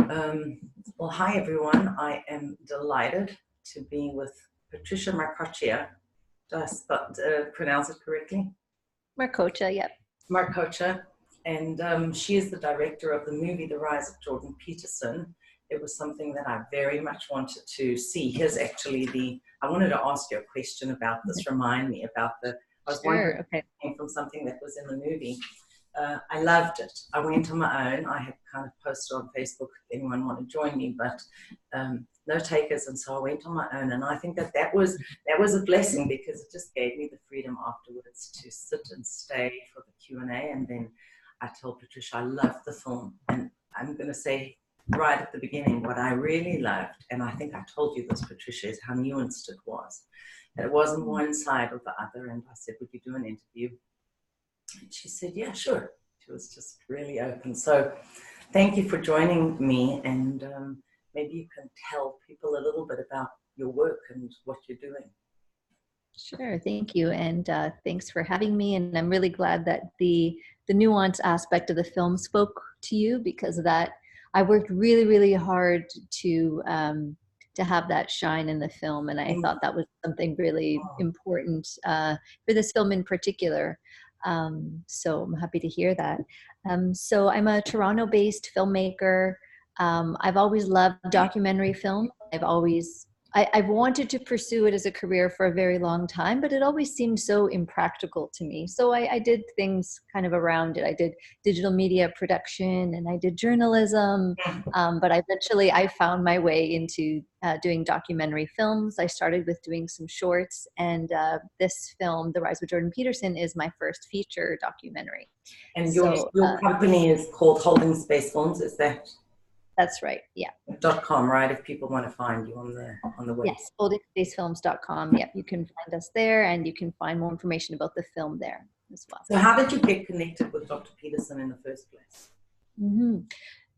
Um, well, hi everyone. I am delighted to be with Patricia Marcoccia. Did I pronounce it correctly? Marcoccia, yep. Marcoccia. And she is the director of the movie The Rise of Jordan Peterson. It was something that I very much wanted to see. Here's actually I wanted to ask you a question about this. Remind me about I was wondering if it came from something that was in the movie. I loved it. I went on my own. I had kind of posted on Facebook if anyone wanted to join me, but no takers, and so I went on my own. And I think that was a blessing, because it just gave me the freedom afterwards to sit and stay for the Q&A. And then I told Patricia I loved the film, and I'm going to say right at the beginning what I really loved, and I think I told you this, Patricia, is how nuanced it was. That it wasn't one side or the other. And I said, would you do an interview? And she said, yeah, sure. She was just really open. So thank you for joining me. And maybe you can tell people a little bit about your work and what you're doing. Sure, thank you. And thanks for having me. And I'm really glad that the nuance aspect of the film spoke to you, because that I worked really, really hard to have that shine in the film. And I thought that was something really important for this film in particular. So I'm happy to hear that. So I'm a Toronto-based filmmaker. I've always loved documentary film. I've wanted to pursue it as a career for a very long time, but it always seemed so impractical to me. So I did things kind of around it. I did digital media production and I did journalism, but eventually I found my way into doing documentary films. I started with doing some shorts, and this film, The Rise of Jordan Peterson, is my first feature documentary. And your company is called Holding Space Films, is that? That's right. Yeah. .com, right? If people want to find you on the web. Yes, holdingspacefilms.com. Yep, you can find us there, and you can find more information about the film there as well. So how did you get connected with Dr. Peterson in the first place?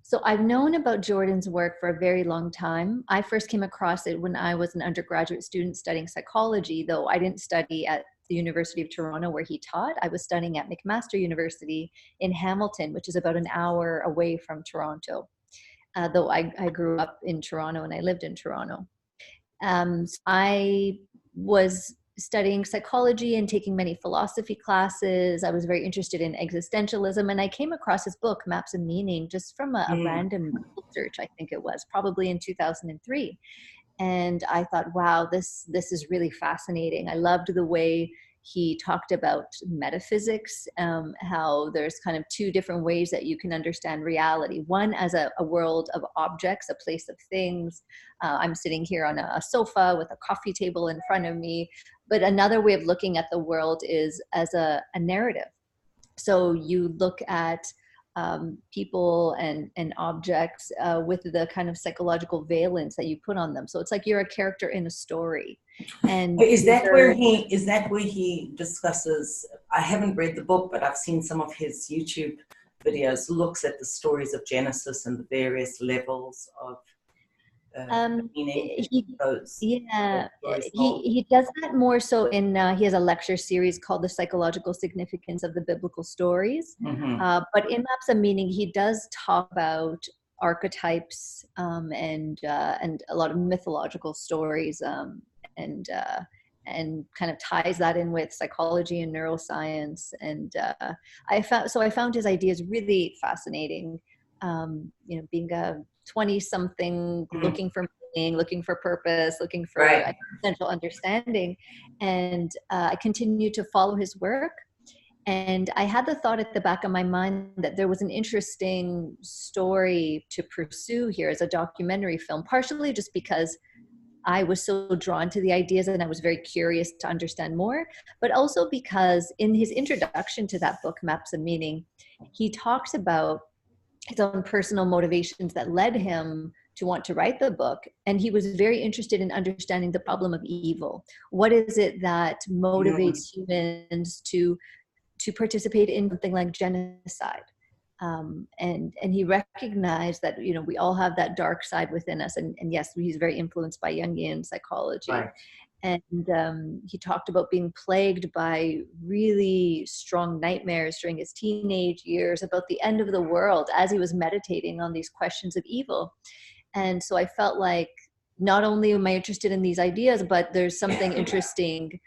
So I've known about Jordan's work for a very long time. I first came across it when I was an undergraduate student studying psychology, though I didn't study at the University of Toronto where he taught. I was studying at McMaster University in Hamilton, which is about an hour away from Toronto. Though I grew up in Toronto and I lived in Toronto. So I was studying psychology and taking many philosophy classes. I was very interested in existentialism, and I came across his book, Maps of Meaning, just from a random search, I think it was, probably in 2003. And I thought, wow, this is really fascinating. I loved the way he talked about metaphysics, how there's kind of two different ways that you can understand reality. One as a world of objects, a place of things. I'm sitting here on a sofa with a coffee table in front of me. But another way of looking at the world is as a narrative. So you look at people and objects with the kind of psychological valence that you put on them. So it's like you're a character in a story. And is that where he discusses? I haven't read the book, but I've seen some of his YouTube videos. Looks at the stories of Genesis and the various levels of meaning. He does that more so in he has a lecture series called The Psychological Significance of the Biblical Stories. But in Maps of Meaning, he does talk about archetypes and a lot of mythological stories and kind of ties that in with psychology and neuroscience. And I found his ideas really fascinating. Being a 20-something, looking for meaning, looking for purpose, looking for essential understanding. And I continued to follow his work. And I had the thought at the back of my mind that there was an interesting story to pursue here as a documentary film, partially just because I was so drawn to the ideas and I was very curious to understand more, but also because in his introduction to that book, Maps of Meaning, he talks about his own personal motivations that led him to want to write the book. And he was very interested in understanding the problem of evil. What is it that motivates humans to participate in something like genocide? And he recognized that, we all have that dark side within us. And yes, he's very influenced by Jungian psychology. And he talked about being plagued by really strong nightmares during his teenage years about the end of the world as he was meditating on these questions of evil. And so I felt like not only am I interested in these ideas, but there's something interesting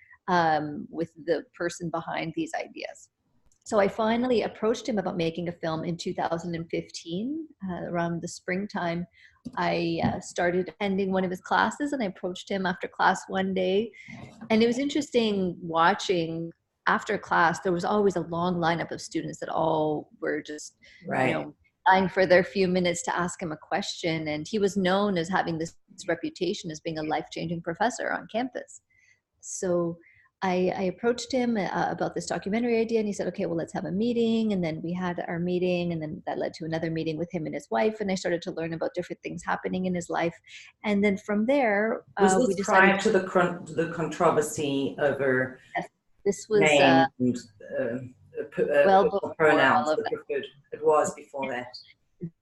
with the person behind these ideas. So I finally approached him about making a film in 2015, around the springtime. I started attending one of his classes, and I approached him after class one day. And it was interesting watching after class, there was always a long lineup of students that all were just, Right. dying for their few minutes to ask him a question. And he was known as having this reputation as being a life-changing professor on campus. So I approached him about this documentary idea, and he said, okay, well, let's have a meeting. And then we had our meeting, and then that led to another meeting with him and his wife. And I started to learn about different things happening in his life. And then from there, Was we this decided prior to the controversy over yes, this was name and well personal before pronouns? all of The that. preferred? It was before that.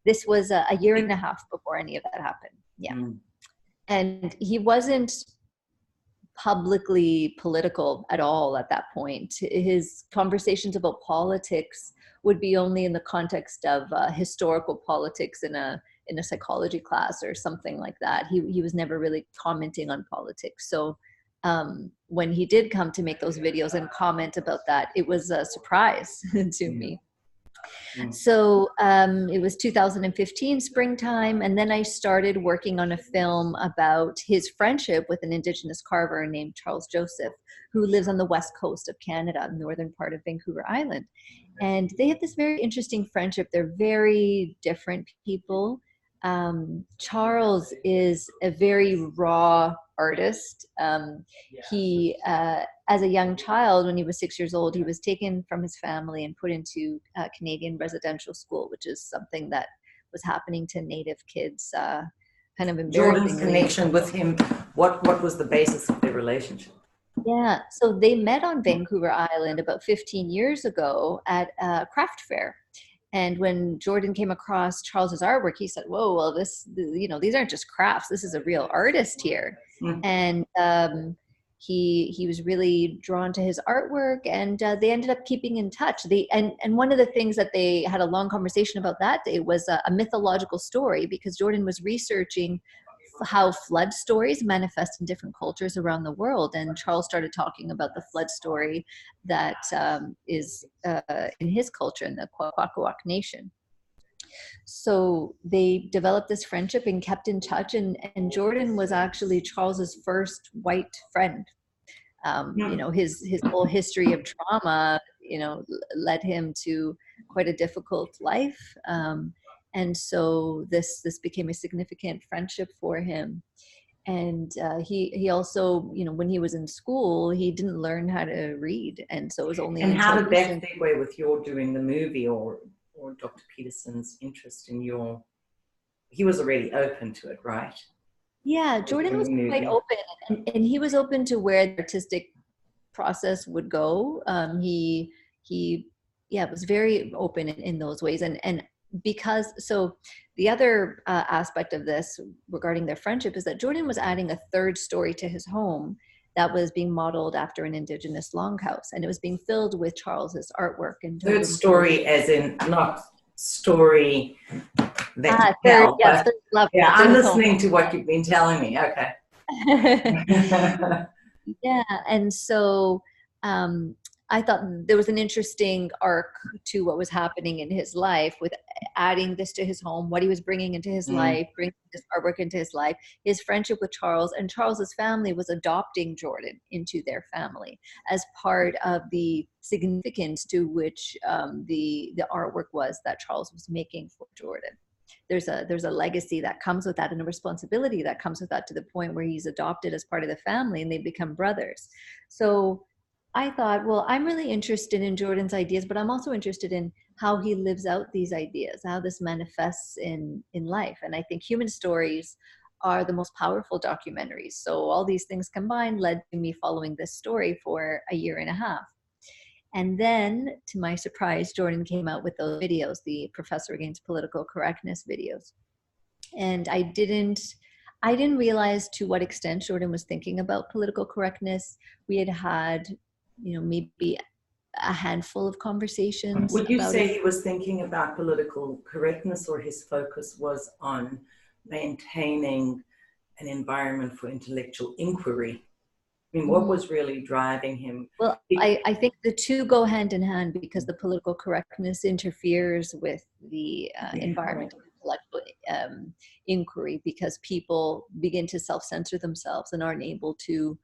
This was a year and a half before any of that happened. Yeah. And he wasn't publicly political at all at that point. His conversations about politics would be only in the context of historical politics in a psychology class or something like that. He was never really commenting on politics. So when he did come to make those videos and comment about that, it was a surprise to me. So it was 2015 springtime, and then I started working on a film about his friendship with an Indigenous carver named Charles Joseph, who lives on the west coast of Canada, northern part of Vancouver Island. And they have this very interesting friendship. They're very different people. Charles is a very raw artist. He, as a young child, when he was 6 years old, he was taken from his family and put into Canadian residential school, which is something that was happening to Native kids kind of embarrassingly. Jordan's connection with him, what was the basis of their relationship? Yeah, so they met on Vancouver Island about 15 years ago at a craft fair. And when Jordan came across Charles's artwork, he said, whoa, well, these aren't just crafts. This is a real artist here. And he was really drawn to his artwork, and they ended up keeping in touch. And one of the things that they had a long conversation about that day was a mythological story, because Jordan was researching how flood stories manifest in different cultures around the world. And Charles started talking about the flood story that is in his culture, in the Kwakwaka'wakw Nation. So they developed this friendship and kept in touch. And Jordan was actually Charles's first white friend. His whole history of trauma, led him to quite a difficult life. And so this became a significant friendship for him. And he also, when he was in school, he didn't learn how to read. And so it was only. And how did that segue with your doing the movie or Dr. Peterson's interest in he was already open to it, right? Yeah, Jordan was quite open, and he was open to where the artistic process would go. He was very open in those ways. And because, so the other aspect of this regarding their friendship is that Jordan was adding a third story to his home that was being modeled after an Indigenous longhouse, and it was being filled with Charles's artwork. And third story, as in not story that you tell, yes, yeah, I'm listening to what you've been telling me. Okay. Yeah, and so I thought there was an interesting arc to what was happening in his life with adding this to his home, what he was bringing into his life, bringing this artwork into his life, his friendship with Charles, and Charles's family was adopting Jordan into their family as part of the significance to which the artwork was that Charles was making for Jordan. There's a legacy that comes with that, and a responsibility that comes with that, to the point where he's adopted as part of the family and they become brothers. So I thought, well, I'm really interested in Jordan's ideas, but I'm also interested in how he lives out these ideas, how this manifests in life. And I think human stories are the most powerful documentaries. So all these things combined led to me following this story for a year and a half. And then, to my surprise, Jordan came out with those videos, the Professor Against Political Correctness videos. And I I didn't realize to what extent Jordan was thinking about political correctness. We had, maybe a handful of conversations Would you about say it. he was thinking about political correctness, or his focus was on maintaining an environment for intellectual inquiry? I mean, what was really driving him? Well, I think the two go hand in hand, because the political correctness interferes with the environment of intellectual inquiry, because people begin to self-censor themselves and aren't able to,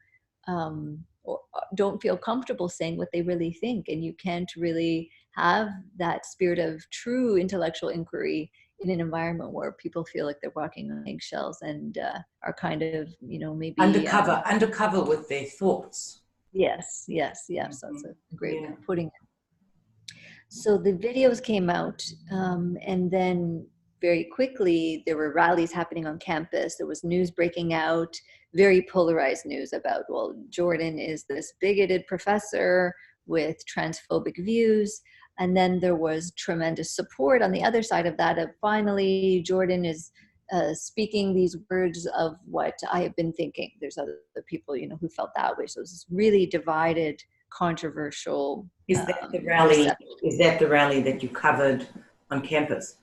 or don't feel comfortable saying what they really think. And you can't really have that spirit of true intellectual inquiry in an environment where people feel like they're walking on eggshells and are kind of, maybe undercover with their thoughts. Yes. That's a great way of putting it. So the videos came out, and then very quickly there were rallies happening on campus. There was news breaking out, very polarized news about, well, Jordan is this bigoted professor with transphobic views. And then there was tremendous support on the other side of that, of finally Jordan is speaking these words of what I have been thinking. There's other people, who felt that way. So it was this really divided, controversial. Is that the rally? Is that the rally that you covered on campus?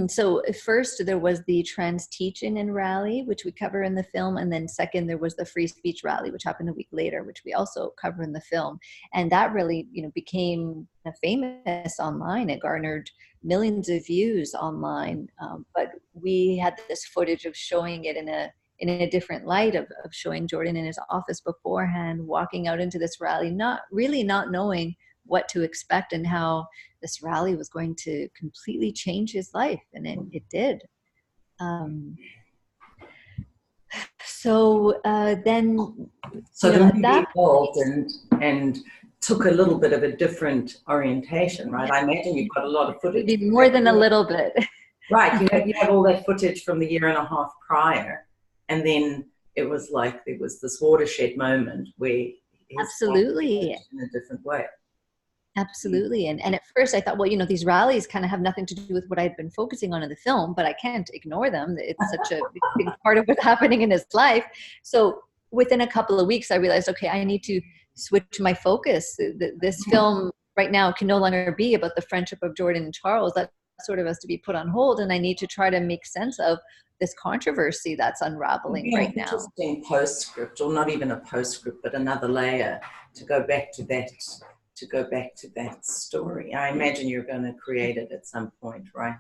So first there was the trans teach-in and rally, which we cover in the film. And then second, there was the free speech rally, which happened a week later, which we also cover in the film. And that really, became famous online. It garnered millions of views online. But we had this footage of showing it in a different light, of showing Jordan in his office beforehand, walking out into this rally, not knowing what to expect and how this rally was going to completely change his life. And it did. So then... So the movie evolved and took a little bit of a different orientation, right? I imagine you've got a lot of footage. Maybe more than a little bit. Right, you have all that footage from the year and a half prior. And then it was like there was this watershed moment where absolutely in a different way. Absolutely. And at first I thought, well, these rallies kind of have nothing to do with what I've been focusing on in the film, but I can't ignore them. It's such a big part of what's happening in his life. So within a couple of weeks, I realized, okay, I need to switch my focus. This film right now can no longer be about the friendship of Jordan and Charles. That sort of has to be put on hold. And I need to try to make sense of this controversy that's unraveling right now. Interesting postscript, or not even a postscript, but another layer to go back to that story. I imagine you're going to create it at some point, right?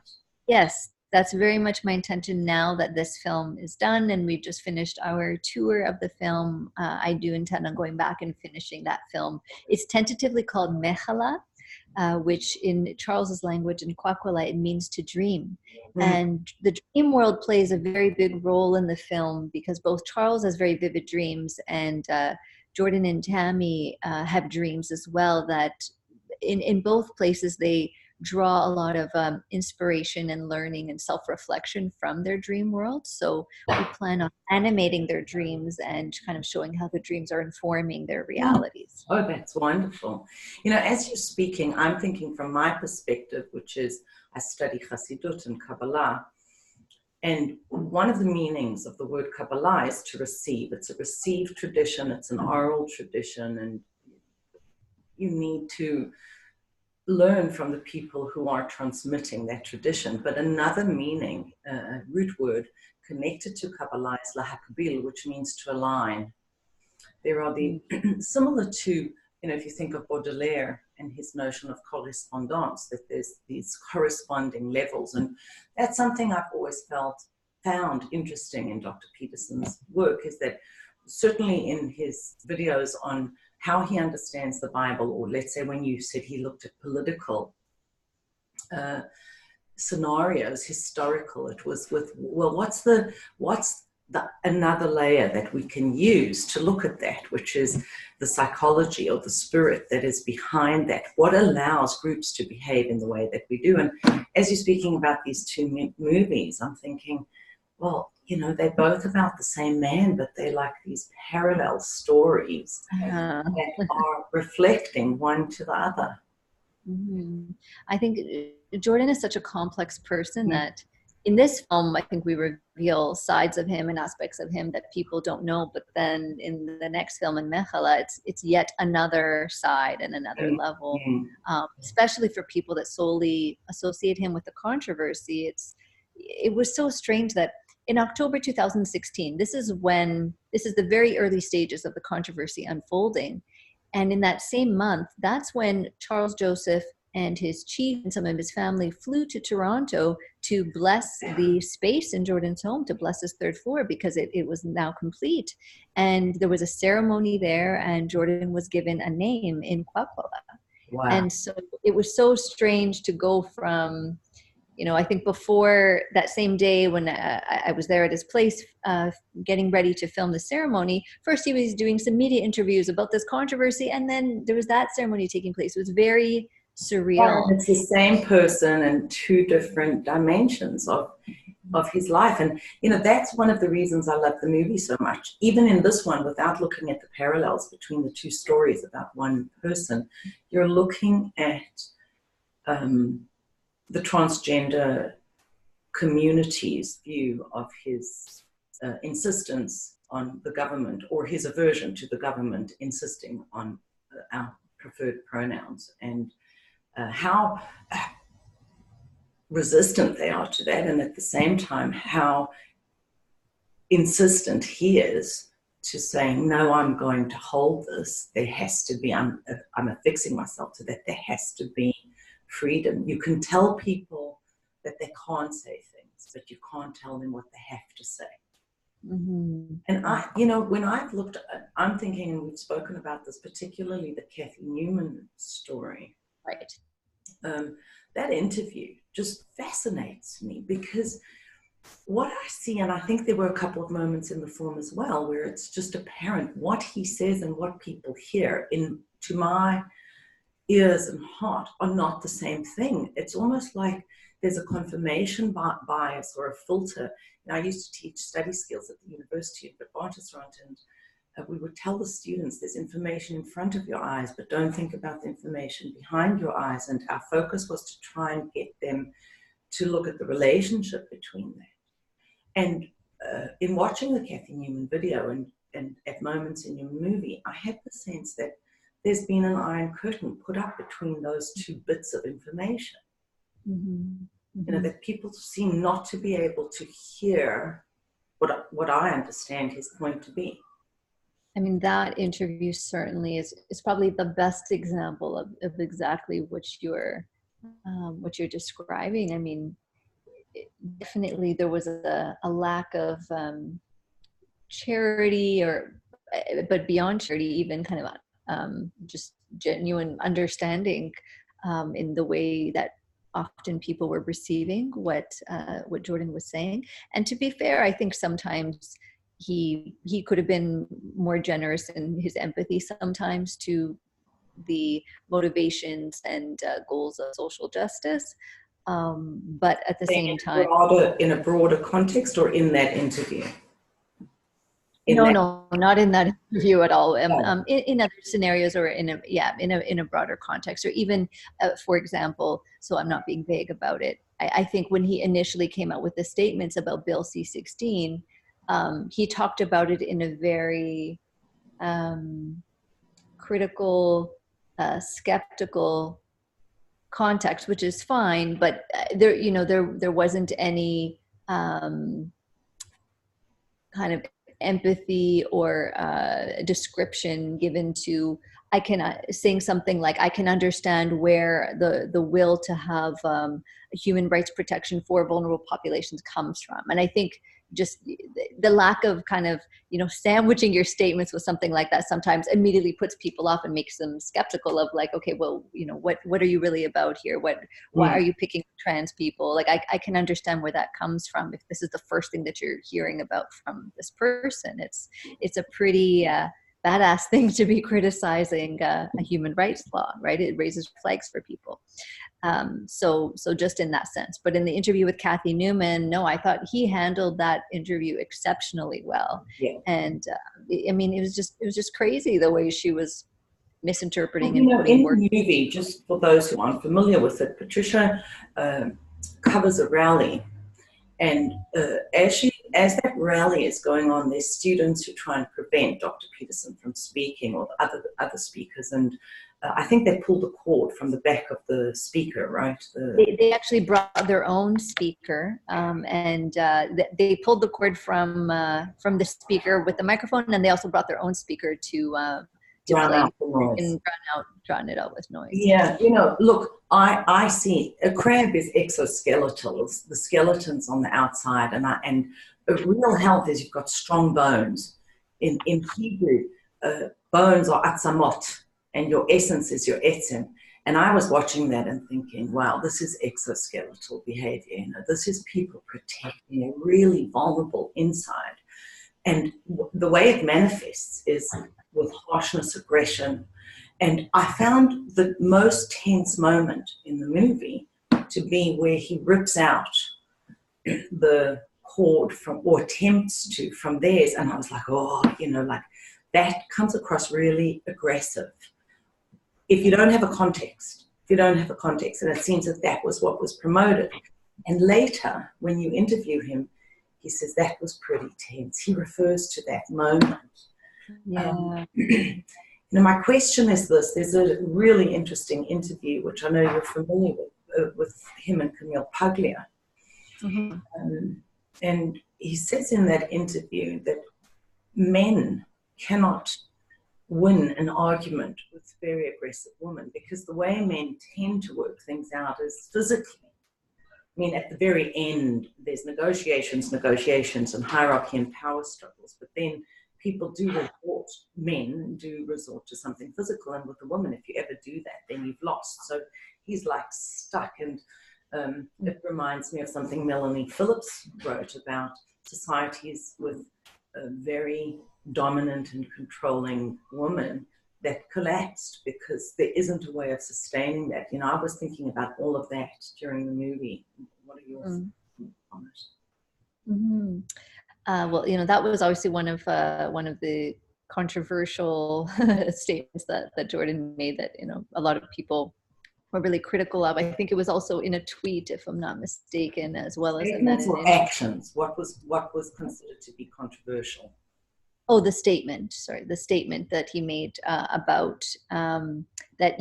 Yes, that's very much my intention now that this film is done and we've just finished our tour of the film. I do intend on going back and finishing that film. It's tentatively called Mechala, which in Charles's language, in Kwakwala, it means to dream. And the dream world plays a very big role in the film, because both Charles has very vivid dreams and Jordan and Tammy have dreams as well, that in both places they draw a lot of inspiration and learning and self-reflection from their dream world. So we plan on animating their dreams and kind of showing how the dreams are informing their realities. Oh, that's wonderful. As you're speaking, I'm thinking from my perspective, which is I study Chassidut and Kabbalah. And one of the meanings of the word Kabbalah is to receive. It's a received tradition. It's an oral tradition. And you need to learn from the people who are transmitting that tradition. But another meaning, a root word connected to Kabbalah is lahakbil, which means to align. There are the, similar to, if you think of Baudelaire and his notion of correspondence, that there's these corresponding levels. And that's something I've always found interesting in Dr. Peterson's work, is that certainly in his videos on how he understands the Bible, or let's say when you said he looked at political scenarios, historical, it was with, well, what's the another layer that we can use to look at that, which is the psychology or the spirit that is behind that. What allows groups to behave in the way that we do? And as you're speaking about these two movies, I'm thinking, well, they're both about the same man, but they're like these parallel stories that are reflecting one to the other. I think Jordan is such a complex person that in this film, I think we reveal sides of him and aspects of him that people don't know. But then in the next film, in Mechala, it's yet another side and another level, especially for people that solely associate him with the controversy. It was so strange that in October 2016, this is the very early stages of the controversy unfolding. And in that same month, that's when Charles Joseph and his chief and some of his family flew to Toronto to bless the space in Jordan's home, to bless his third floor, because it was now complete. And there was a ceremony there, and Jordan was given a name in Kwakwala. Wow. And so it was so strange to go from, I think before that same day when I was there at his place getting ready to film the ceremony, first he was doing some media interviews about this controversy, and then there was that ceremony taking place. It was very surreal. Yeah, it's the same person in two different dimensions of his life. And, that's one of the reasons I love the movie so much. Even in this one, without looking at the parallels between the two stories about one person, you're looking at the transgender community's view of his insistence on the government, or his aversion to the government insisting on our preferred pronouns, and how resistant they are to that, and at the same time how insistent he is to saying, no, I'm going to hold this. There has to be, I'm affixing myself to that. There has to be freedom. You can tell people that they can't say things, but you can't tell them what they have to say. Mm-hmm. And when I've looked, I'm thinking, and we've spoken about this, particularly the Kathy Newman story. Right. That interview just fascinates me, because what I see, and I think there were a couple of moments in the film as well, where it's just apparent what he says and what people hear to my ears and heart are not the same thing. It's almost like there's a confirmation bias or a filter. I used to teach study skills at the University of Witwatersrand, and we would tell the students there's information in front of your eyes, but don't think about the information behind your eyes. And our focus was to try and get them to look at the relationship between that. And in watching the Kathy Newman video and at moments in your movie, I had the sense that there's been an iron curtain put up between those two bits of information. Mm-hmm. Mm-hmm. That people seem not to be able to hear what I understand his point to be. I mean, that interview certainly is probably the best example of exactly what you're describing. I mean, definitely there was a lack of charity, but beyond charity, even kind of just genuine understanding in the way that often people were receiving what Jordan was saying. And to be fair, I think sometimes he could have been more generous in his empathy sometimes to the motivations and goals of social justice. But at the same time, in a broader context, or in that interview? No, not in that interview at all. In other scenarios, or in a broader context, or even, for example, so I'm not being vague about it. I think when he initially came out with the statements about Bill C-16, he talked about it in a very critical, skeptical context, which is fine. But there wasn't any kind of empathy or description given to, saying something like, I can understand where the will to have human rights protection for vulnerable populations comes from. And I think just the lack of kind of, sandwiching your statements with something like that sometimes immediately puts people off and makes them skeptical of, like, okay, well, what are you really about here? Why are you picking trans people? Like, I can understand where that comes from. If this is the first thing that you're hearing about from this person, it's a pretty badass thing to be criticizing a human rights law, right? It raises flags for people. So just in that sense. But in the interview with Kathy Newman, no, I thought he handled that interview exceptionally well. Yeah. And I mean, it was just crazy the way she was misinterpreting and putting words. In the movie, just for those who aren't familiar with it, Patricia covers a rally And as that rally is going on, there's students who try and prevent Dr. Peterson from speaking, or other speakers, and I think they pulled the cord from the back of the speaker, right? They actually brought their own speaker, and they pulled the cord from the speaker with the microphone, and they also brought their own speaker to play and drown it out with noise. Yeah, you know, look, I see a crab is exoskeletal. It's the skeletons on the outside, and a real health is you've got strong bones. In Hebrew, bones are atzamot, and your essence is your etzem. And I was watching that and thinking, wow, this is exoskeletal behavior. You know, this is people protecting a really vulnerable inside. And the way it manifests is with harshness, aggression. And I found the most tense moment in the movie to be where he rips out the cord from, or attempts to, from theirs. And I was like, oh, you know, like that comes across really aggressive. If you don't have a context, and it seems that that was what was promoted. And later, when you interview him, he says that was pretty tense. He refers to that moment. Yeah. Now, my question is this. There's a really interesting interview, which I know you're familiar with him and Camille Paglia. Mm-hmm. And he says in that interview that men cannot win an argument with very aggressive women, because the way men tend to work things out is physically. I mean, at the very end, there's negotiations and hierarchy and power struggles, but then men do resort to something physical, and with a woman, if you ever do that, then you've lost. So he's like stuck, and it reminds me of something Melanie Phillips wrote about societies with a very dominant and controlling woman that collapsed because there isn't a way of sustaining that. You know, I was thinking about all of that during the movie. What are your thoughts on it? Mm-hmm. Well, you know, that was obviously one of the controversial statements that Jordan made that, you know, a lot of people were really critical of. I think it was also in a tweet, if I'm not mistaken, as well as statements or actions. What was considered to be controversial? Oh, the statement. Sorry, the statement that he made about that.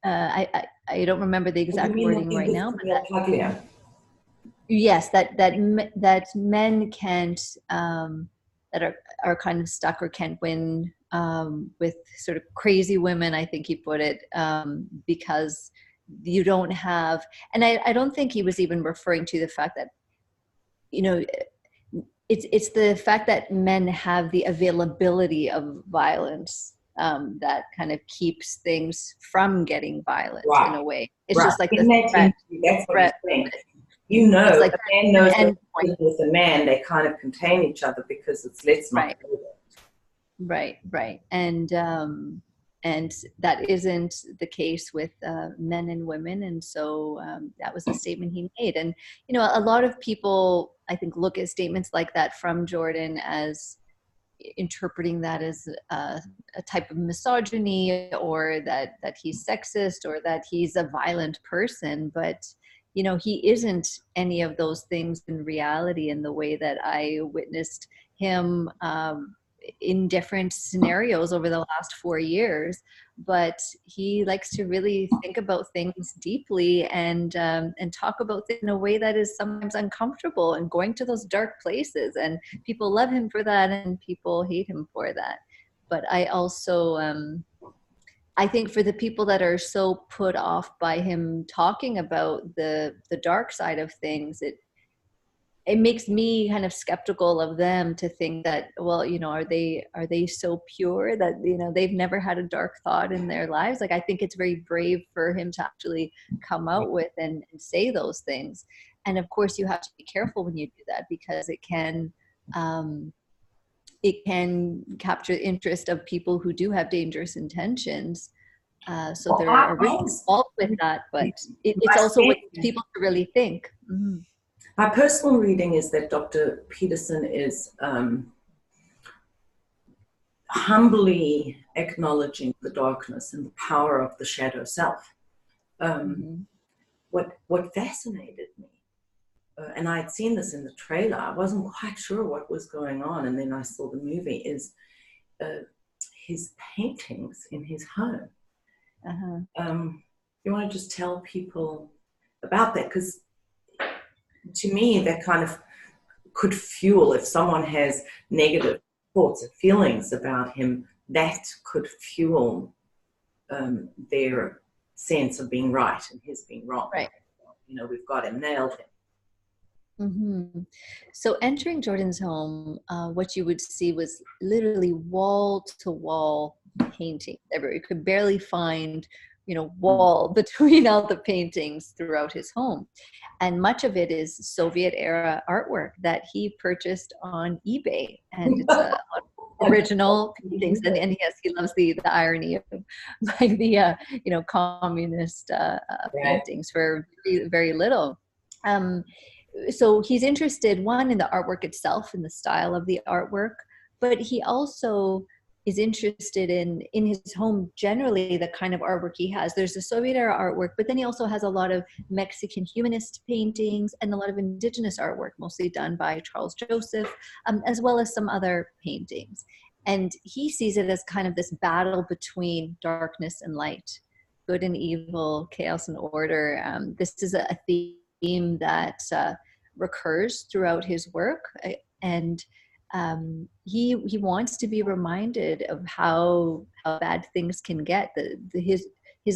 I don't remember the exact wording right now, but yes, that men can't, that are kind of stuck or can't win with sort of crazy women, I think he put it, because you don't have, and I don't think he was even referring to the fact that, you know, it's the fact that men have the availability of violence that kind of keeps things from getting violent in a way. It's just like the threat. That's what I'm saying. You know, it's like a man knows that with a man, they kind of contain each other because it's let's not do that. Right. And that isn't the case with men and women. And so that was the statement he made. And, you know, a lot of people, I think, look at statements like that from Jordan as interpreting that as a type of misogyny, or that he's sexist, or that he's a violent person. But, you know, he isn't any of those things in reality, in the way that I witnessed him in different scenarios over the last 4 years. But he likes to really think about things deeply and talk about things in a way that is sometimes uncomfortable and going to those dark places. And people love him for that, and people hate him for that. But I also, I think for the people that are so put off by him talking about the dark side of things, it makes me kind of skeptical of them to think that, well, you know, are they so pure that, you know, they've never had a dark thought in their lives? Like, I think it's very brave for him to actually come out with and say those things. And of course, you have to be careful when you do that, because it can capture the interest of people who do have dangerous intentions. So there are risks involved with that, but it's also what people to really think. Mm-hmm. My personal reading is that Dr. Peterson is humbly acknowledging the darkness and the power of the shadow self. What fascinated me and I had seen this in the trailer. I wasn't quite sure what was going on, and then I saw the movie, is his paintings in his home. You want to just tell people about that? Because to me, that kind of could fuel, if someone has negative thoughts and feelings about him, that could fuel their sense of being right and his being wrong. Right. You know, we've got him, nailed him. So entering Jordan's home, what you would see was literally wall-to-wall painting. You could barely find, wall between all the paintings throughout his home. And much of it is Soviet-era artwork that he purchased on eBay. And it's original paintings. And yes, he loves the irony of like the, communist paintings for very, very little. So he's interested, one, in the artwork itself and the style of the artwork, but he also is interested in his home generally, the kind of artwork he has. There's the Soviet era artwork, but then he also has a lot of Mexican humanist paintings and a lot of indigenous artwork, mostly done by Charles Joseph, as well as some other paintings. And he sees it as kind of this battle between darkness and light, good and evil, chaos and order. This is a theme that recurs throughout his work, and he wants to be reminded of how bad things can get. His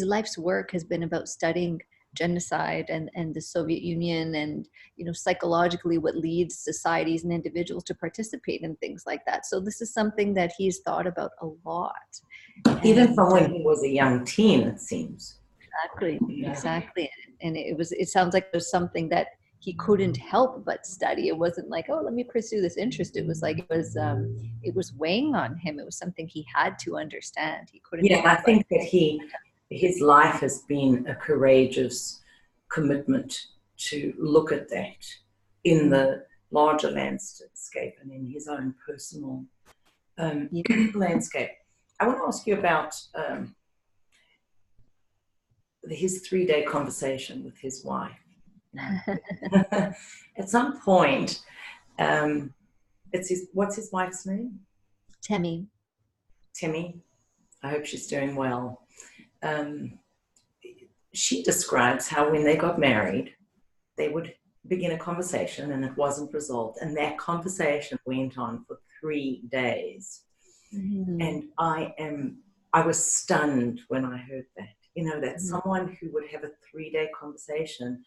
life's work has been about studying genocide and the Soviet Union, and psychologically what leads societies and individuals to participate in things like that. So this is something that he's thought about a lot, even from when he was a young teen, it seems. Exactly. And it sounds like there's something that he couldn't help but study. It wasn't like, oh, let me pursue this interest. It was like it was weighing on him. It was something he had to understand. He couldn't. Yeah, I think that his life has been a courageous commitment to look at that in the larger landscape and in his own personal landscape. I want to ask you about his 3-day conversation with his wife. At some point, what's his wife's name? Temi. I hope she's doing well. She describes how when they got married, they would begin a conversation and it wasn't resolved. And that conversation went on for 3 days. And I was stunned when I heard that. That someone who would have a 3-day conversation,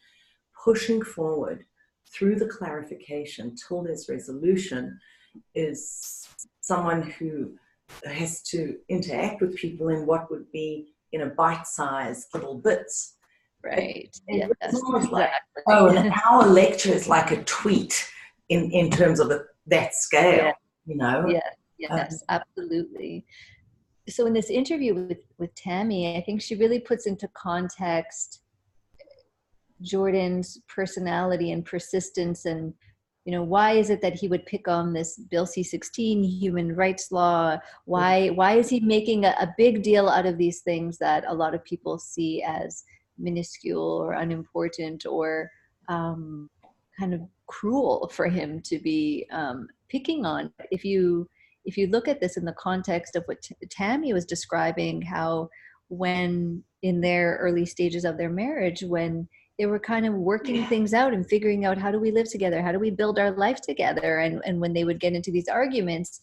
pushing forward through the clarification till there's resolution, is someone who has to interact with people in what would be, bite-sized little bits. Right. And it's almost like, an hour lecture is like a tweet in terms of that scale, Yes, absolutely. So in this interview with Tami, I think she really puts into context Jordan's personality and persistence, and why is it that he would pick on this Bill C-16 human rights law? Why is he making a big deal out of these things that a lot of people see as minuscule or unimportant or kind of cruel for him to be picking on? If you look at this in the context of what Tami was describing, how when in their early stages of their marriage, when they were kind of working things out and figuring out, how do we live together? How do we build our life together? And when they would get into these arguments,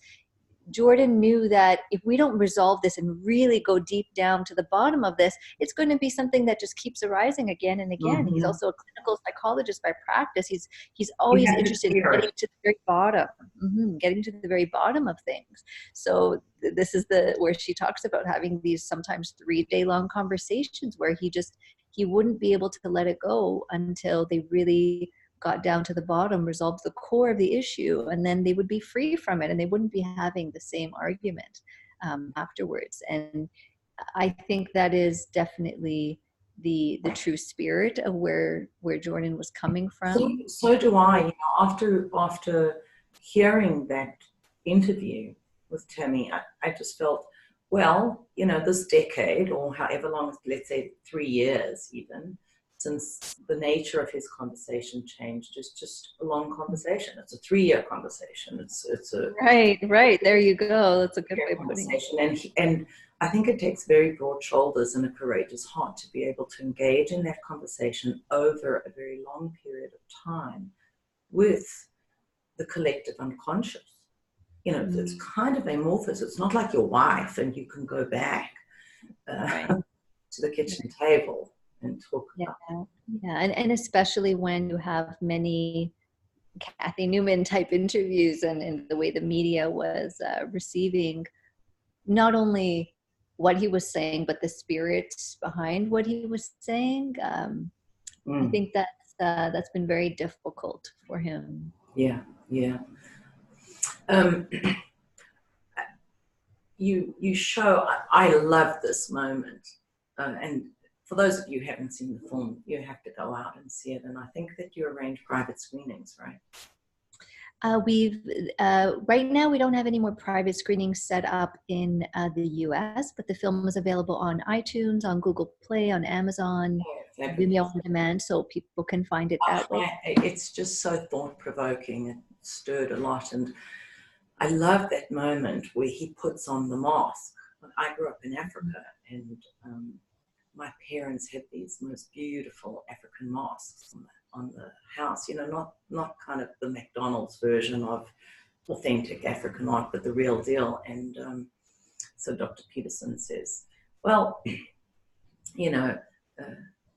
Jordan knew that if we don't resolve this and really go deep down to the bottom of this, it's going to be something that just keeps arising again and again. He's also a clinical psychologist by practice. He's always interested in getting to the very bottom, getting to the very bottom of things. So this is where she talks about having these sometimes 3-day long conversations where he wouldn't be able to let it go until they really got down to the bottom, resolved the core of the issue, and then they would be free from it and they wouldn't be having the same argument afterwards. And I think that is definitely the true spirit of where Jordan was coming from. So do I. After hearing that interview with Tami, I just felt, well, this decade, or however long, let's say 3 years even, since the nature of his conversation changed. It's just a long conversation. It's a 3-year conversation. It's a right. There you go. That's a good way of putting it. And I think it takes very broad shoulders and a courageous heart to be able to engage in that conversation over a very long period of time with the collective unconscious. You know, it's kind of amorphous. It's not like your wife and you can go back to the kitchen table and talk about. Yeah, and especially when you have many Kathy Newman type interviews and the way the media was receiving not only what he was saying, but the spirit behind what he was saying. I think that's been very difficult for him. Yeah. You show, I love this moment, and for those of you who haven't seen the film, you have to go out and see it. And I think that you arrange private screenings, right? We've right now we don't have any more private screenings set up in the US, but the film is available on iTunes, on Google Play, on Amazon, Vimeo on demand, so people can find it that way. It's just so thought-provoking. It stirred a lot, and I love that moment where he puts on the mask. I grew up in Africa, and my parents had these most beautiful African masks on the house, you know, not kind of the McDonald's version of authentic African art, but the real deal. And so Dr. Peterson says, well, you know,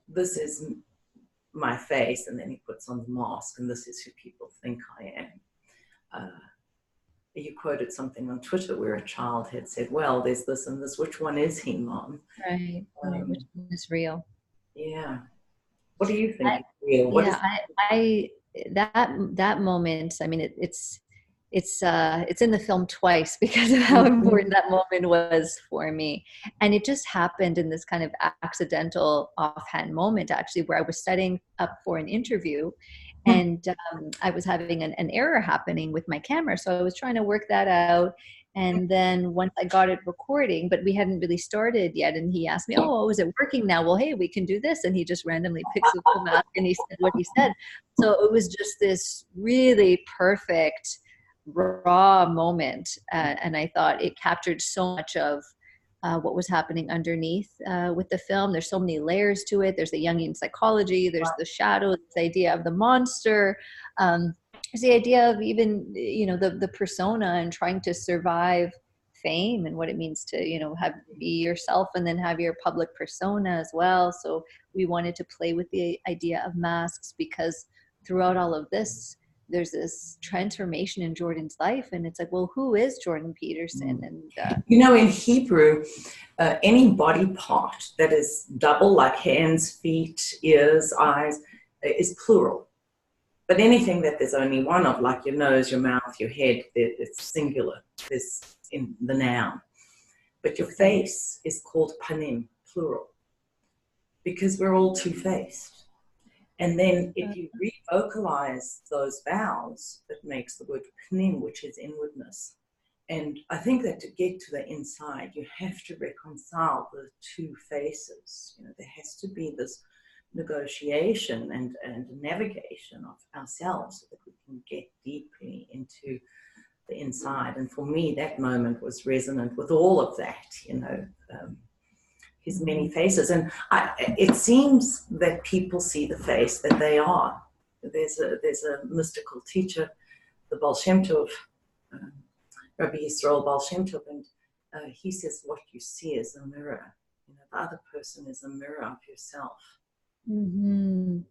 this is my face, and then he puts on the mask, and this is who people think I am. You quoted something on Twitter where a child had said, well, there's this and this, which one is he, Mom? Right, which one is real? Yeah. What do you think is real? That moment, I mean, it's in the film twice because of how important that moment was for me. And it just happened in this kind of accidental offhand moment, actually, where I was setting up for an interview, and I was having an error happening with my camera. So I was trying to work that out. And then once I got it recording, but we hadn't really started yet, and he asked me, oh, is it working now? Well, hey, we can do this. And he just randomly picks up the mask and he said what he said. So it was just this really perfect, raw moment. And I thought it captured so much of what was happening underneath with the film. There's so many layers to it. There's the Jungian psychology. There's the shadow, this idea of the monster. There's the idea of even, you know, the persona and trying to survive fame and what it means to, you know, be yourself and then have your public persona as well. So we wanted to play with the idea of masks, because throughout all of this, there's this transformation in Jordan's life, and it's like, well, who is Jordan Peterson? And you know, in Hebrew, any body part that is double, like hands, feet, ears, eyes, is plural. But anything that there's only one of, like your nose, your mouth, your head, it's singular. There's in the noun. But your face is called panim, plural, because we're all two-faced. And then if you re-vocalize those vowels, it makes the word pnim, which is inwardness. And I think that to get to the inside, you have to reconcile the two faces. You know, there has to be this negotiation and navigation of ourselves so that we can get deeply into the inside. And for me, that moment was resonant with all of that, you know, his many faces. And it seems that people see the face that they are. There's a mystical teacher, the Baal Shem Tov, Rabbi Yisrael Baal Shem Tov, and he says what you see is a mirror. You know, the other person is a mirror of yourself. And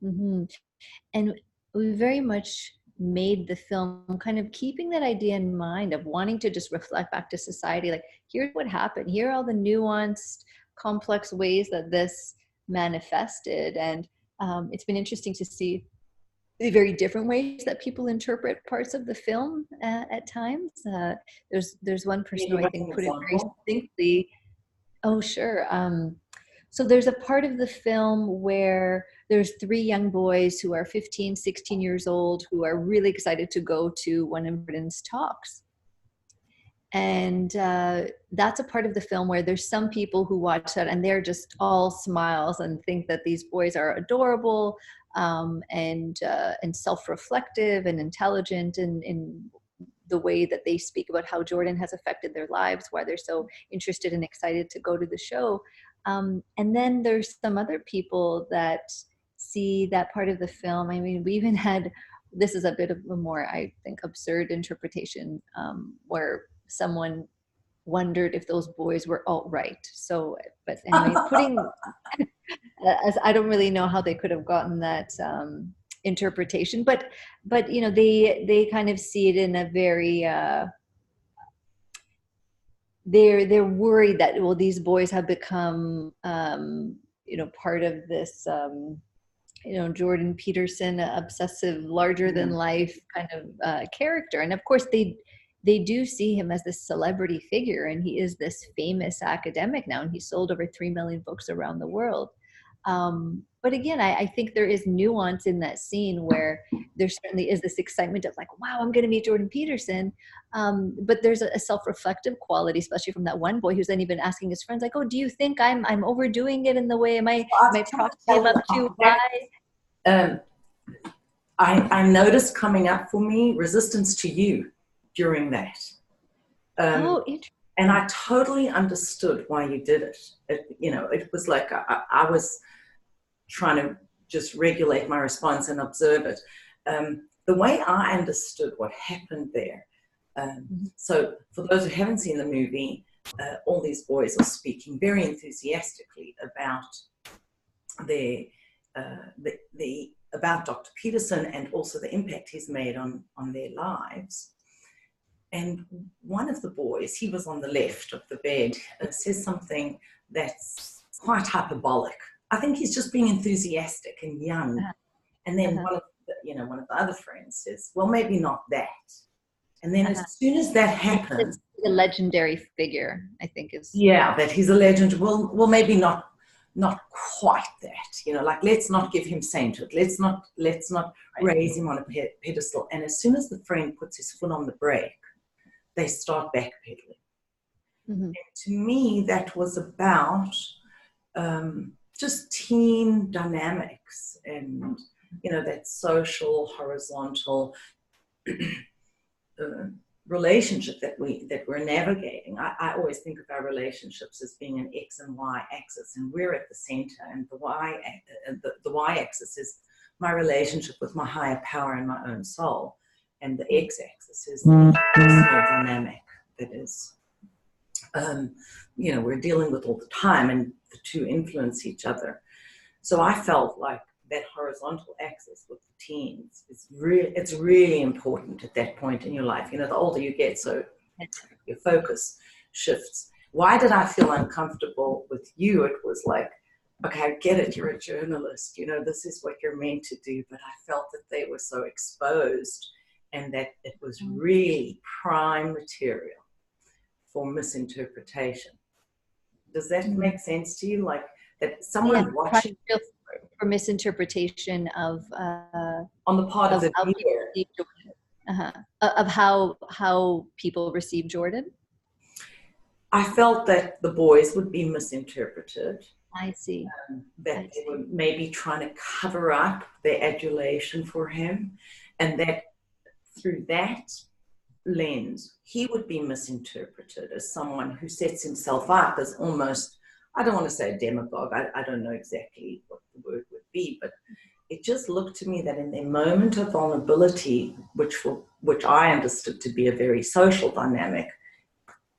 we very much made the film kind of keeping that idea in mind of wanting to just reflect back to society, like, here's what happened, here are all the nuanced, complex ways that this manifested. And it's been interesting to see the very different ways that people interpret parts of the film at times. There's one person who I think put it very succinctly. Oh, sure. So there's a part of the film where there's 3 young boys who are 15, 16 years old, who are really excited to go to one of Jordan's talks. And that's a part of the film where there's some people who watch that and they're just all smiles and think that these boys are adorable, and self-reflective and intelligent in the way that they speak about how Jordan has affected their lives, why they're so interested and excited to go to the show. And then there's some other people that see that part of the film. I mean, we even had, this is a bit of a more, I think, absurd interpretation, where someone wondered if those boys were alt-right. So, but anyway, as I don't really know how they could have gotten that interpretation, but you know, they kind of see it in a very they're worried that, well, these boys have become you know, part of this you know, Jordan Peterson, obsessive, larger than life kind of character. And of course they do see him as this celebrity figure, and he is this famous academic now, and he sold over 3 million books around the world. But again, I think there is nuance in that scene where there certainly is this excitement of like, wow, I'm going to meet Jordan Peterson. But there's a self-reflective quality, especially from that one boy who's then even asking his friends, like, oh, do you think I'm overdoing it in the way? Am I properly up too high? I noticed coming up for me resistance to you during that. And I totally understood why you did it. You know, it was like I was trying to just regulate my response and observe it. The way I understood what happened there, so for those who haven't seen the movie, all these boys are speaking very enthusiastically about about Dr. Peterson and also the impact he's made on their lives. And one of the boys, he was on the left of the bed, says something that's quite hyperbolic. I think he's just being enthusiastic and young. And then one of the other friends says, well, maybe not that. And then as soon as that happens, it's a legendary figure, I think is. Yeah, that he's a legend. Well, maybe not quite that. You know, like, let's not give him sainthood. Let's not raise him on a pedestal. And as soon as the friend puts his foot on the brake, they start backpedaling. And to me, that was about just teen dynamics and, you know, that social, horizontal relationship that we're navigating. I always think of our relationships as being an X and Y axis, and we're at the center, and the Y axis is my relationship with my higher power and my own soul, and the X axis is the personal dynamic that is you know, we're dealing with all the time, and the two influence each other. So I felt like that horizontal axis with the teens is it's really important at that point in your life. You know, the older you get, so your focus shifts. Why did I feel uncomfortable with you? It was like, okay, I get it, you're a journalist, you know, this is what you're meant to do, but I felt that they were so exposed and that it was really prime material for misinterpretation. Does that make sense to you? Like that someone watching for misinterpretation of on the part of the viewer, of how people receive Jordan. I felt that the boys would be misinterpreted. I see. They were maybe trying to cover up their adulation for him, and that through that lens, he would be misinterpreted as someone who sets himself up as almost, I don't want to say a demagogue, I don't know exactly what the word would be, but it just looked to me that in their moment of vulnerability, which I understood to be a very social dynamic,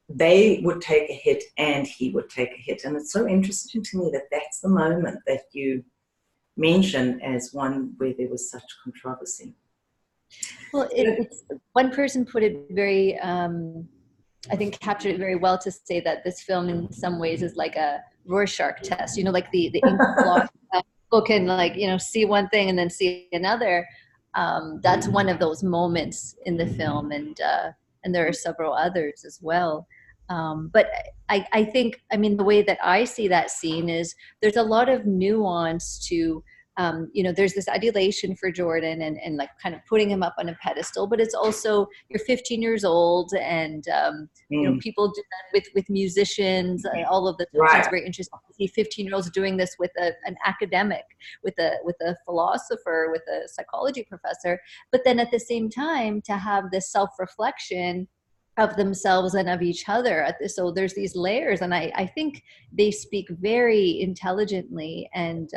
they would take a hit and he would take a hit. And it's so interesting to me that that's the moment that you mention as one where there was such controversy. Well, one person put it very, I think captured it very well to say that this film in some ways is like a Rorschach test, you know, like the ink blot, people can, like, you know, see one thing and then see another. That's one of those moments in the film, and there are several others as well. But I think, I mean, the way that I see that scene is there's a lot of nuance to you know, there's this adulation for Jordan and like kind of putting him up on a pedestal, but it's also, you're 15 years old, and you know, people do that with musicians all of the time. Right. It's very interesting to see 15-year-olds doing this with an academic, with a philosopher, with a psychology professor, but then at the same time to have this self-reflection of themselves and of each other. So there's these layers, and I think they speak very intelligently and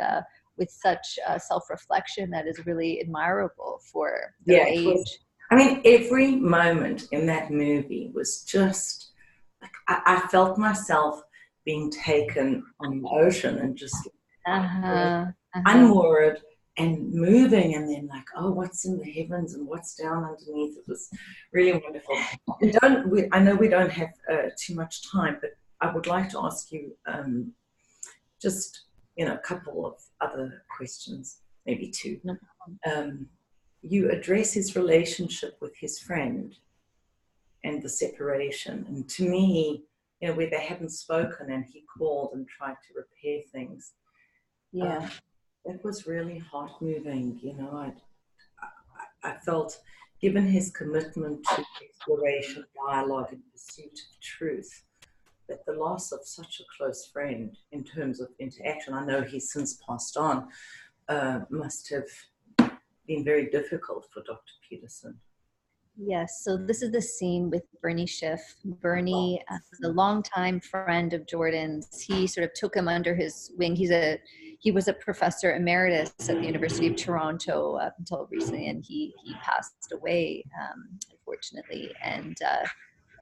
with such self-reflection that is really admirable for their age. I mean, every moment in that movie was just, like, I felt myself being taken on the ocean and just unmoored and moving, and then like, oh, what's in the heavens and what's down underneath. It was really wonderful. I know we don't have too much time, but I would like to ask you just, you know, a couple of other questions, maybe two. No problem. You address his relationship with his friend and the separation, and to me, you know, where they haven't spoken and he called and tried to repair things. Yeah. That was really heart-moving, you know. I felt, given his commitment to exploration, dialogue, and pursuit of truth, that the loss of such a close friend in terms of interaction, I know he's since passed on, must have been very difficult for Dr. Peterson. Yes, so this is the scene with Bernie Schiff. Bernie is a longtime friend of Jordan's. He sort of took him under his wing. He was a professor emeritus at the University of Toronto up until recently, and he passed away, unfortunately. And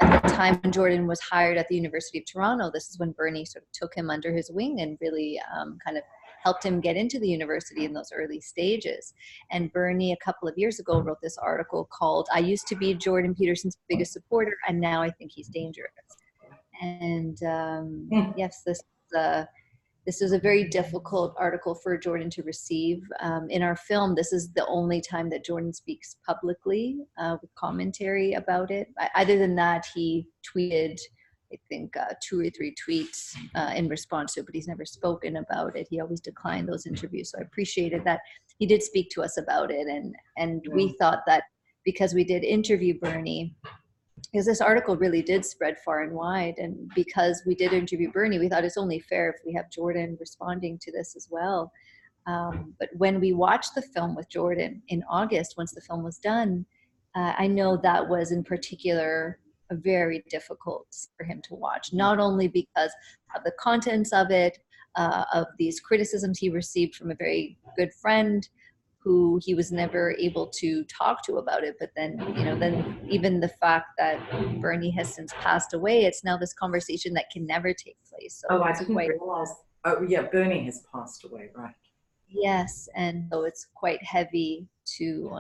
at the time when Jordan was hired at the University of Toronto, this is when Bernie sort of took him under his wing and really kind of helped him get into the university in those early stages. And Bernie, a couple of years ago, wrote this article called, "I used to be Jordan Peterson's biggest supporter, and now I think he's dangerous." And yes, this was a very difficult article for Jordan to receive. In our film, this is the only time that Jordan speaks publicly with commentary about it. Other than that, he tweeted, I think, 2 or 3 tweets in response to it, but he's never spoken about it. He always declined those interviews. So I appreciated that he did speak to us about it. And we thought that because we did interview Bernie, because this article really did spread far and wide, and because we did interview Bernie, we thought it's only fair if we have Jordan responding to this as well. But when we watched the film with Jordan in August, once the film was done, I know that was in particular very difficult for him to watch, not only because of the contents of it, of these criticisms he received from a very good friend who he was never able to talk to about it, but then, you know, then even the fact that Bernie has since passed away, it's now this conversation that can never take place. So I didn't realize. Oh yeah, Bernie has passed away, right? Yes, and so it's quite heavy to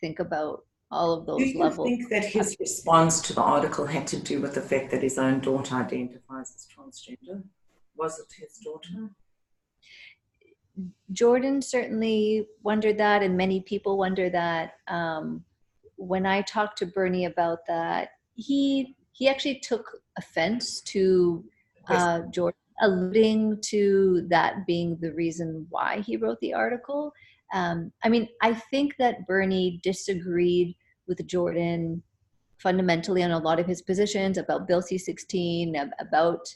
think about all of those levels. Do you think that his response to the article had to do with the fact that his own daughter identifies as transgender? Was it his daughter? Jordan certainly wondered that, and many people wonder that. When I talked to Bernie about that, he actually took offense to Jordan alluding to that being the reason why he wrote the article. I mean, I think that Bernie disagreed with Jordan fundamentally on a lot of his positions about Bill C-16, about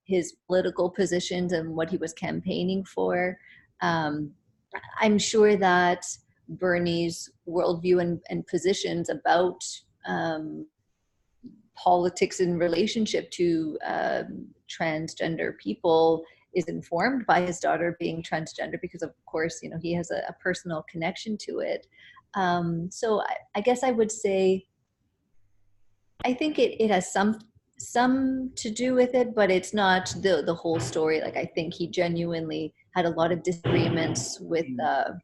his political positions and what he was campaigning for. I'm sure that Bernie's worldview and positions about politics in relationship to transgender people is informed by his daughter being transgender, because of course, you know, he has a personal connection to it. So I guess I would say, I think it has some to do with it, but it's not the whole story. Like, I think he genuinely had a lot of disagreements with well,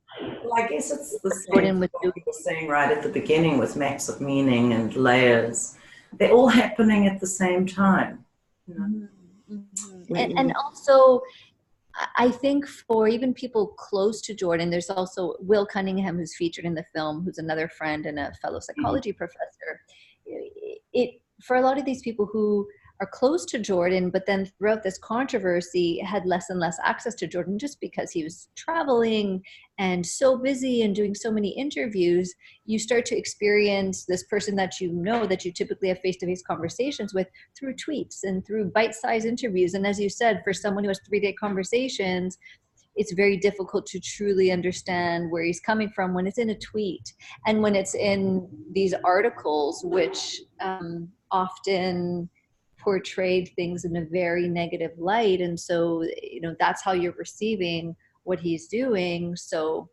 I guess it's the same with what you were saying right at the beginning with maps of meaning and layers. They're all happening at the same time, you know? Mm-hmm. And also, I think for even people close to Jordan, there's also Will Cunningham, who's featured in the film, who's another friend and a fellow psychology professor. For a lot of these people who are close to Jordan, but then throughout this controversy had less and less access to Jordan just because he was traveling and so busy and doing so many interviews. You start to experience this person that you know, that you typically have face-to-face conversations with, through tweets and through bite-sized interviews. And as you said, for someone who has 3-day conversations, it's very difficult to truly understand where he's coming from when it's in a tweet and when it's in these articles, which often portrayed things in a very negative light. And so, that's how you're receiving what he's doing. So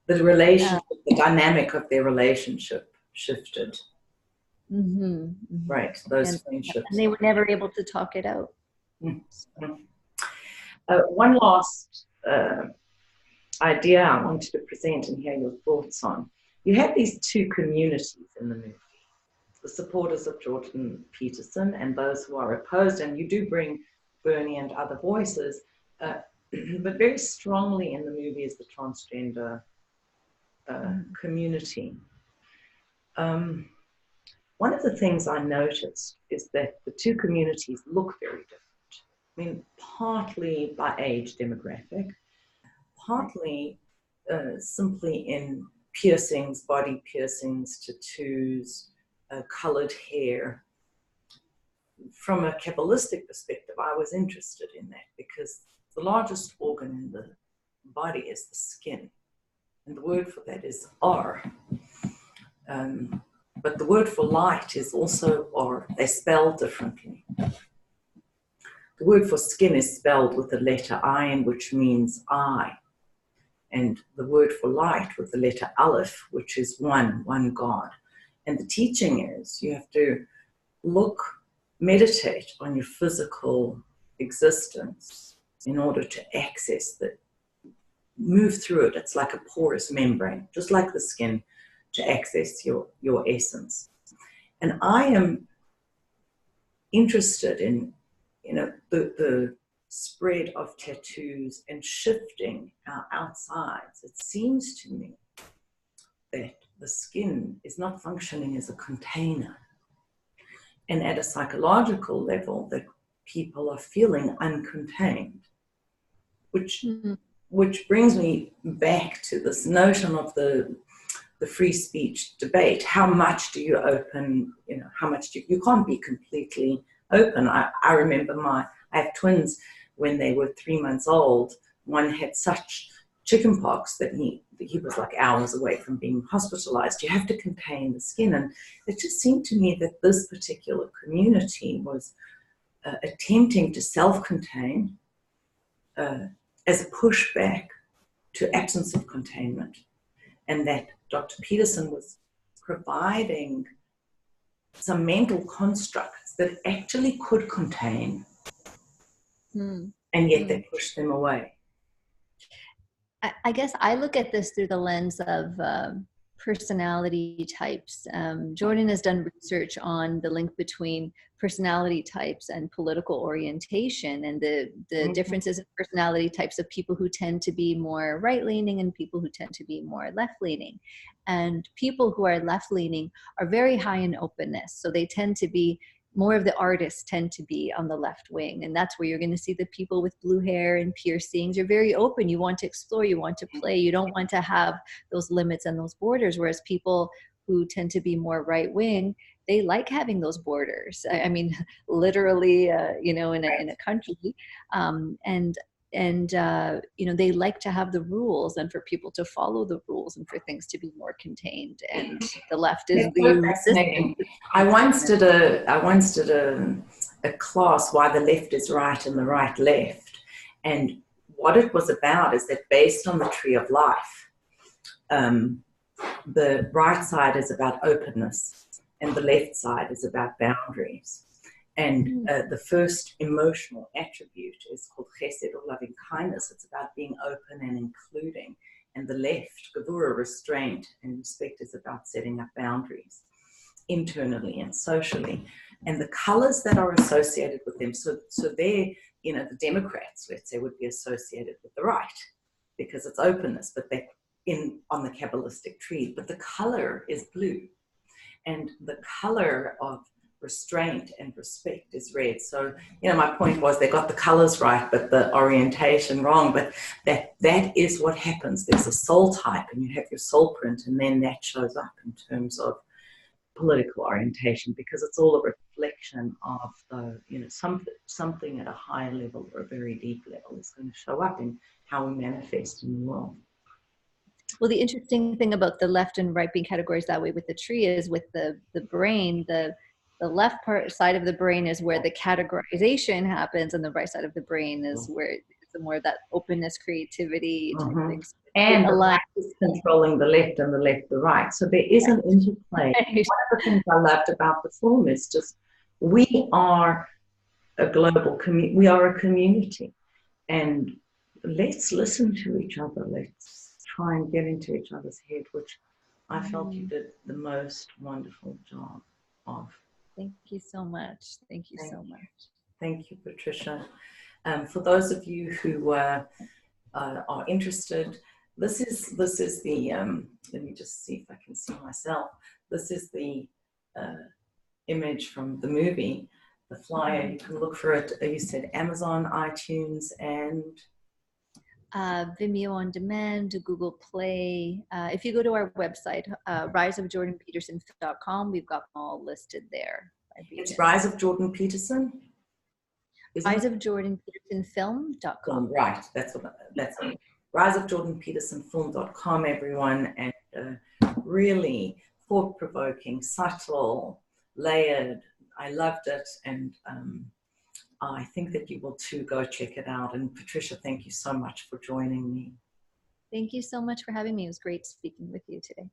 the relationship, the dynamic of their relationship shifted. Right, those friendships. And they were never able to talk it out. One last idea I wanted to present and hear your thoughts on. You have these two communities in the movie, the supporters of Jordan Peterson and those who are opposed, and you do bring Bernie and other voices, but very strongly in the movie is the transgender community. One of the things I noticed is that the two communities look very different. I mean, partly by age demographic, partly simply in piercings, body piercings, tattoos, colored hair. From a Kabbalistic perspective, I was interested in that because the largest organ in the body is the skin. And the word for that is R. But the word for light is also R. They spell differently. The word for skin is spelled with the letter Ayin, which means eye. And the word for light with the letter Aleph, which is one God. And the teaching is you have to meditate on your physical existence in order to access move through it. It's like a porous membrane, just like the skin, to access your essence. And I am interested in the spread of tattoos and shifting our outsides. It seems to me that the skin is not functioning as a container. And at a psychological level, that people are feeling uncontained, which brings me back to this notion of the free speech debate. How much do you open, how much you can't be completely open. I remember I have twins. When they were 3 months old, one had such chickenpox that he was like hours away from being hospitalized. You have to contain the skin. And it just seemed to me that this particular community was attempting to self-contain as a pushback to absence of containment. And that Dr. Peterson was providing some mental constructs that actually could contain, and yet they pushed them away. I guess I look at this through the lens of personality types. Jordan has done research on the link between personality types and political orientation, and the differences in personality types of people who tend to be more right-leaning and people who tend to be more left-leaning. And people who are left-leaning are very high in openness, so they tend to be more of the artists tend to be on the left wing. And that's where you're going to see the people with blue hair and piercings. You're very open. You want to explore. You want to play. You don't want to have those limits and those borders. Whereas people who tend to be more right wing, they like having those borders. I mean, literally, in a country. And they like to have the rules and for people to follow the rules and for things to be more contained. And the left is fascinating. I once did a class, Why the Left is Right and the Right Left. And what it was about is that based on the tree of life, the right side is about openness and the left side is about boundaries. And the first emotional attribute is called chesed, or loving kindness. It's about being open and including. And the left, gevura, restraint and respect, is about setting up boundaries internally and socially. And the colors that are associated with them, so they're, the Democrats, let's say, would be associated with the right because it's openness, but they're on the Kabbalistic tree. But the color is blue. And the color of restraint and respect is red. So, you know, my point was they got the colors right, but the orientation wrong. But that is what happens. There's a soul type, and you have your soul print, and then that shows up in terms of political orientation, because it's all a reflection of the, you know, something at a higher level or a very deep level is going to show up in how we manifest in the world. Well, the interesting thing about the left and right being categorized that way with the tree is with the brain, the left side of the brain is where the categorization happens, and the right side of the brain is where it's more that openness, creativity type things. And the right is controlling the left and the left the right. So there is an interplay. One of the things I loved about the film is just we are a global community. We are a community, and let's listen to each other. Let's try and get into each other's head, which I felt you did the most wonderful job of. Thank you so much. Thank you so much. Thank you, Patricia. For those of you who are interested, this is the, let me just see if I can see myself. This is the image from the movie, the flyer. You can look for it. You said Amazon, iTunes, and Vimeo on demand, Google Play. If you go to our website, riseofjordanpeterson.com, we've got them all listed there. It's Rise of Jordan Peterson. Riseofjordanpetersonfilm.com. Right, that's it. Riseofjordanpetersonfilm.com, everyone, and really thought-provoking, subtle, layered. I loved it, and I think that you will too. Go check it out. And Patricia, thank you so much for joining me. Thank you so much for having me. It was great speaking with you today.